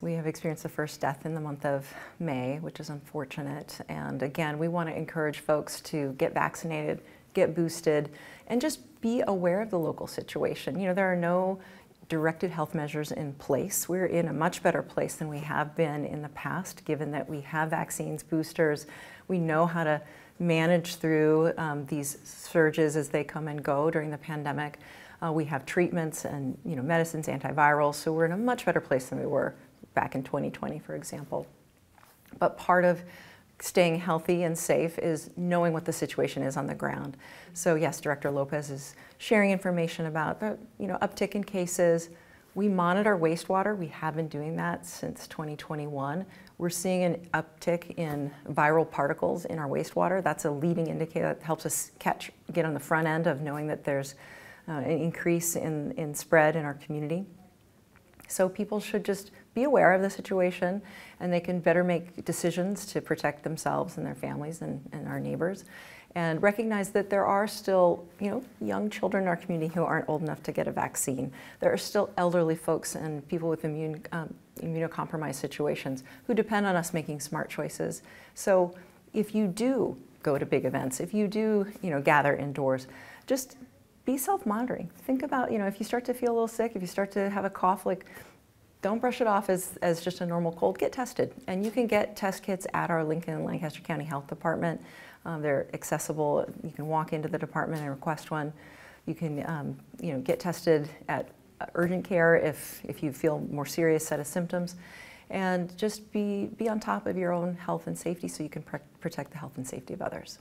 We have experienced the first death in the month of May, which is unfortunate. And again, we want to encourage folks to get vaccinated, get boosted, and just be aware of the local situation. You know, there are no directed health measures in place. We're in a much better place than we have been in the past, given that we have vaccines, boosters. We know how to manage through these surges as they come and go during the pandemic. We have treatments and medicines, antivirals, so we're in a much better place than we were back in 2020, for example. But part of staying healthy and safe is knowing what the situation is on the ground. So yes, Director Lopez is sharing information about the uptick in cases. We monitor wastewater. We have been doing that since 2021. We're seeing an uptick in viral particles in our wastewater. That's a leading indicator that helps us get on the front end of knowing that there's an increase in spread in our community. So people should just be aware of the situation, and they can better make decisions to protect themselves and their families and our neighbors, and recognize that there are still young children in our community who aren't old enough to get a vaccine. There are still elderly folks and people with immunocompromised situations who depend on us making smart choices. So if you do go to big events, if you do gather indoors, just be self-monitoring. Think about, if you start to feel a little sick, if you start to have a cough, don't brush it off as just a normal cold. Get tested. And you can get test kits at our Lincoln and Lancaster County Health Department. They're accessible. You can walk into the department and request one. You can get tested at urgent care if you feel more serious set of symptoms. And just be on top of your own health and safety so you can protect the health and safety of others.